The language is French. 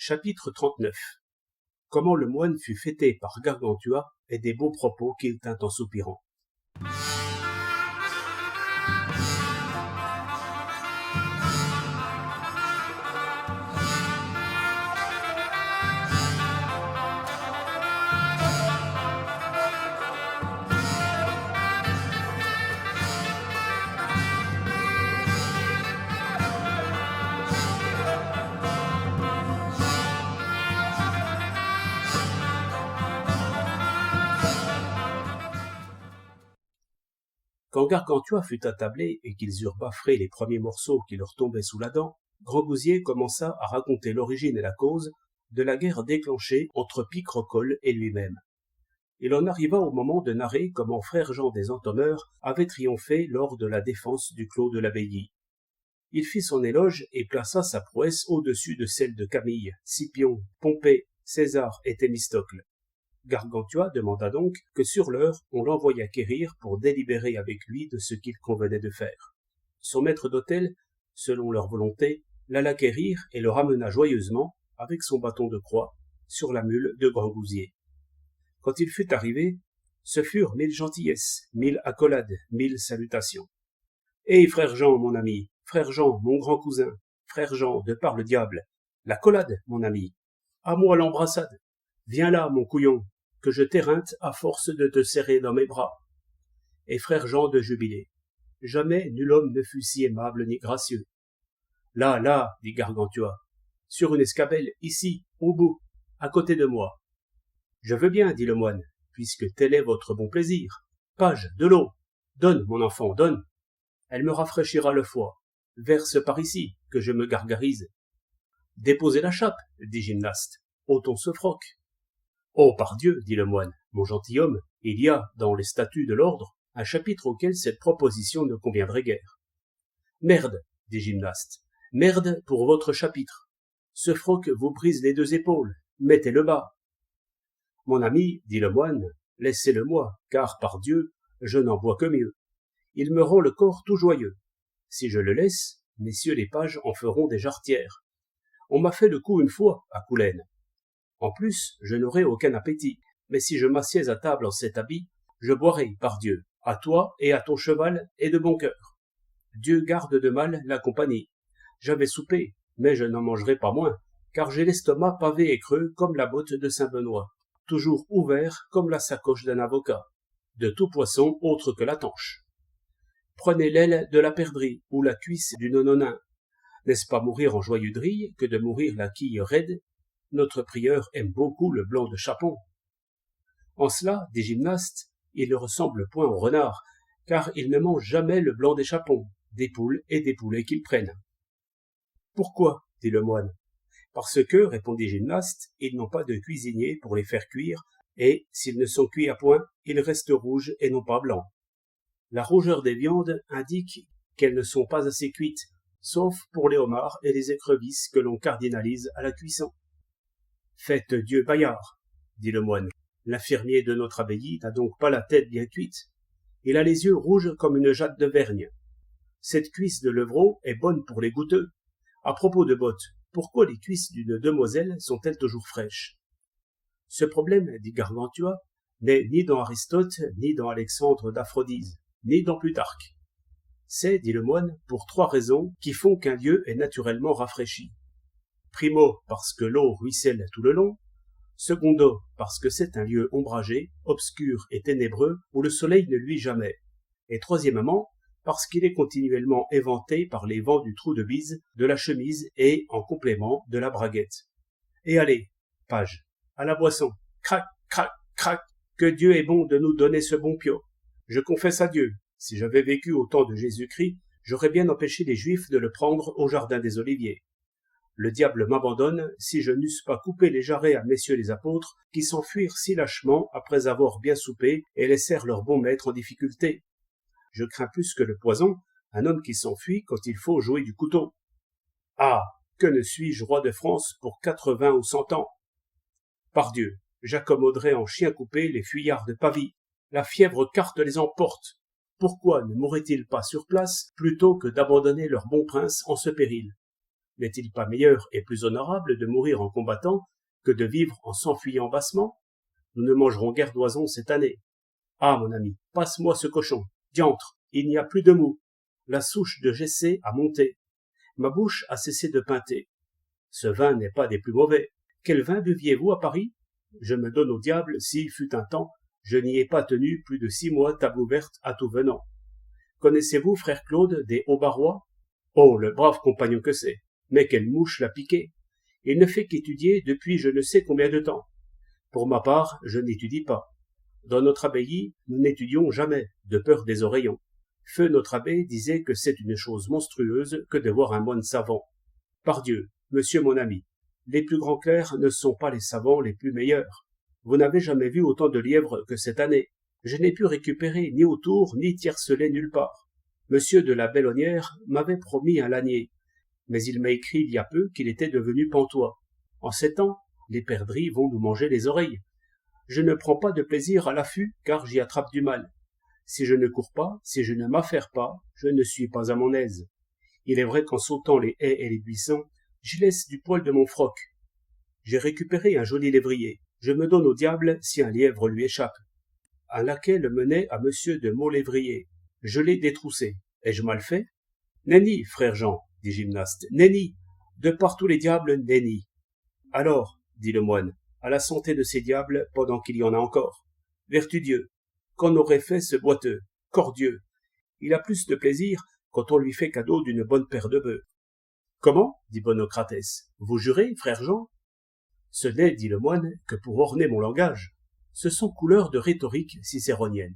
Chapitre 39. Comment le moine fut fêté par Gargantua et des beaux propos qu'il tint en soupirant. Quand Gargantua fut attablé et qu'ils eurent bafferé les premiers morceaux qui leur tombaient sous la dent, Grangousier commença à raconter l'origine et la cause de la guerre déclenchée entre Picrochole et lui-même. Il en arriva au moment de narrer comment frère Jean des Entomeurs avait triomphé lors de la défense du clos de l'abbaye. Il fit son éloge et plaça sa prouesse au-dessus de celle de Camille, Scipion, Pompée, César et Thémistocle. Gargantua demanda donc que sur l'heure on l'envoyât quérir pour délibérer avec lui de ce qu'il convenait de faire. Son maître d'hôtel, selon leur volonté, l'alla quérir et le ramena joyeusement, avec son bâton de croix, sur la mule de Grangousier. Quand il fut arrivé, ce furent 1000 gentillesses, 1000 accolades, 1000 salutations. « Eh, frère Jean, mon ami, frère Jean, mon grand cousin, frère Jean, de par le diable, l'accolade, mon ami, à moi l'embrassade, viens là, mon couillon, que je t'éreinte à force de te serrer dans mes bras. » Et frère Jean de jubiler. Jamais nul homme ne fut si aimable ni gracieux. Là, là, dit Gargantua, sur une escabelle, ici, au bout, à côté de moi. Je veux bien, dit le moine, puisque tel est votre bon plaisir. Page, de l'eau. Donne, mon enfant, donne. Elle me rafraîchira le foie. Verse par ici, que je me gargarise. Déposez la chape, dit Gymnaste. Ôtons ce froc. Oh, pardieu, dit le moine, mon gentilhomme, il y a, dans les statuts de l'ordre, un chapitre auquel cette proposition ne conviendrait guère. Merde, dit Gymnaste, merde pour votre chapitre. Ce froc vous brise les 2 épaules, mettez-le bas. Mon ami, dit le moine, laissez-le-moi, car, par Dieu, je n'en vois que mieux. Il me rend le corps tout joyeux. Si je le laisse, messieurs les pages en feront des jarretières. On m'a fait le coup une fois, à Coulaine. En plus, je n'aurai aucun appétit, mais si je m'assieds à table en cet habit, je boirai, par Dieu, à toi et à ton cheval et de bon cœur. Dieu garde de mal la compagnie. J'avais soupé, mais je n'en mangerai pas moins, car j'ai l'estomac pavé et creux comme la botte de Saint-Benoît, toujours ouvert comme la sacoche d'un avocat, de tout poisson autre que la tanche. Prenez l'aile de la perdrix ou la cuisse du nononin. N'est-ce pas mourir en joyeux drille que de mourir la quille raide? Notre prieur aime beaucoup le blanc de chapon. En cela, dit Gymnaste, il ne ressemble point au renard, car il ne mange jamais le blanc des chapons, des poules et des poulets qu'il prenne. Pourquoi? Dit le moine. Parce que, répondit Gymnaste, ils n'ont pas de cuisinier pour les faire cuire, et, s'ils ne sont cuits à point, ils restent rouges et non pas blancs. La rougeur des viandes indique qu'elles ne sont pas assez cuites, sauf pour les homards et les écrevisses que l'on cardinalise à la cuisson. Faites Dieu Bayard, dit le moine. L'infirmier de notre abbaye n'a donc pas la tête bien cuite. Il a les yeux rouges comme une jatte de vergne. Cette cuisse de levreau est bonne pour les goûteux. À propos de bottes, pourquoi les cuisses d'une demoiselle sont-elles toujours fraîches? Ce problème, dit Gargantua, n'est ni dans Aristote, ni dans Alexandre d'Aphrodise, ni dans Plutarque. C'est, dit le moine, pour 3 raisons qui font qu'un lieu est naturellement rafraîchi. Primo, parce que l'eau ruisselle tout le long. Secondo, parce que c'est un lieu ombragé, obscur et ténébreux, où le soleil ne luit jamais. Et troisièmement, parce qu'il est continuellement éventé par les vents du trou de bise, de la chemise et, en complément, de la braguette. Et allez, page, à la boisson. Crac, crac, crac, que Dieu est bon de nous donner ce bon pio. Je confesse à Dieu, si j'avais vécu au temps de Jésus-Christ, j'aurais bien empêché les Juifs de le prendre au jardin des Oliviers. Le diable m'abandonne si je n'eusse pas coupé les jarrets à messieurs les apôtres, qui s'enfuirent si lâchement après avoir bien soupé et laissèrent leur bon maître en difficulté. Je crains plus que le poison, un homme qui s'enfuit quand il faut jouer du couteau. Ah, que ne suis-je roi de France pour 80 ou 100 ans? Pardieu, j'accommoderai en chien coupé les fuyards de Pavie. La fièvre carte les emporte. Pourquoi ne mourraient-ils pas sur place plutôt que d'abandonner leur bon prince en ce péril? N'est-il pas meilleur et plus honorable de mourir en combattant que de vivre en s'enfuyant bassement? Nous ne mangerons guère d'oisons cette année. Ah, mon ami, passe-moi ce cochon. Diantre, il n'y a plus de mou. La souche de Gessé a monté. Ma bouche a cessé de pinter. Ce vin n'est pas des plus mauvais. Quel vin buviez-vous à Paris? Je me donne au diable si, fut un temps, je n'y ai pas tenu plus de 6 mois table ouverte à tout venant. Connaissez-vous, frère Claude, des Hauts-Barrois? Oh, le brave compagnon que c'est! Mais quelle mouche l'a piqué! Il ne fait qu'étudier depuis je ne sais combien de temps. Pour ma part, je n'étudie pas. Dans notre abbaye, nous n'étudions jamais, de peur des oreillons. Feu notre abbé disait que c'est une chose monstrueuse que de voir un moine savant. Pardieu, monsieur mon ami, les plus grands clercs ne sont pas les savants les plus meilleurs. Vous n'avez jamais vu autant de lièvres que cette année. Je n'ai pu récupérer ni autour ni tiercelet nulle part. Monsieur de la Bellonnière m'avait promis un lanier, mais il m'a écrit il y a peu qu'il était devenu pantois. En 7 ans, les perdrix vont nous manger les oreilles. Je ne prends pas de plaisir à l'affût, car j'y attrape du mal. Si je ne cours pas, si je ne m'affaire pas, je ne suis pas à mon aise. Il est vrai qu'en sautant les haies et les buissons, j'y laisse du poil de mon froc. J'ai récupéré un joli lévrier. Je me donne au diable si un lièvre lui échappe. Un laquais le menait à monsieur de Montlévrier. Je l'ai détroussé. Ai-je mal fait? Nenni, frère Jean, dit Gymnaste, nenni. De par tous les diables, nenni. Alors, dit le moine, à la santé de ces diables pendant qu'il y en a encore. Vertu Dieu, qu'en aurait fait ce boiteux, cordieux. Il a plus de plaisir quand on lui fait cadeau d'une bonne paire de bœufs. Comment? dit Bonocratès. Vous jurez, frère Jean? Ce n'est, dit le moine, que pour orner mon langage. Ce sont couleurs de rhétorique cicéronienne.